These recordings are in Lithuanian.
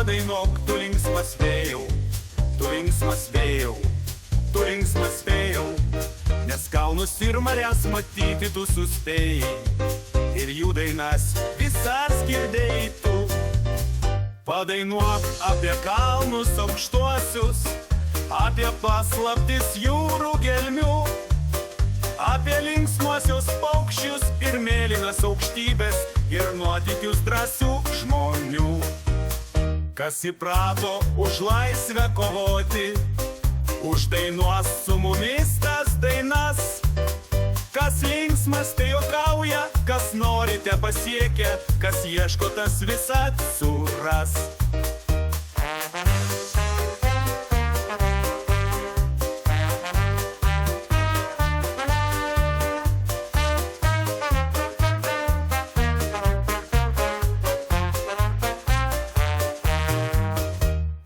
padainuok, tu linksmas vėjau, tu linksmas vėjau, tu linksmas vėjau, nes kalnus ir marias matyti tu suspėjai, ir jų dainas visas girdėjai tu. Padainuok apie kalnus aukštuosius, apie paslaptis jūrų gelmių, apie linksmuosius paukščius ir mėlynas aukštybės ir nuotykius drąsių žmonių. Kas įprato už laisvę kovoti, uždainuos su mumis tas dainas. Kas linksmas, tai juokauja, kas norite pasiekia, kas ieško, tas visad suras.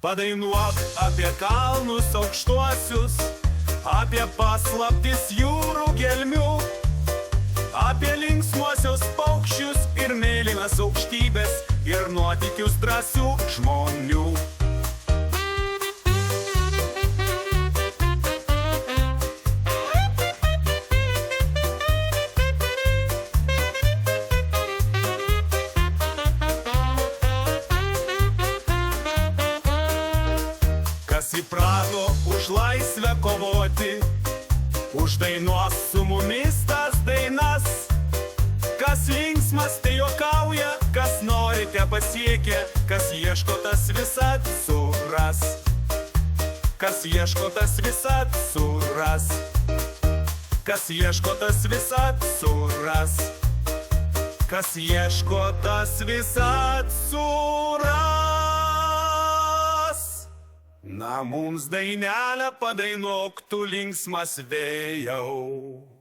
Padainuok apie kalnus aukštuosius, apie paslaptis jūrų gelmių, apie linksmuosius paukščius ir mėlynas aukštybės ir nuotykius drąsių žmonių. Kas įprato už laisvę kovoti, uždainuos su mumis tas dainas. Kas linksmas, tai juokauja, kas norite pasiekia, kas ieško, tas visad suras. Kas ieško, tas visad suras. Kas ieško, tas visad suras. Kas ieško, tas visad suras. Na, mums dainelę padainuok, tu linksmas vėjau.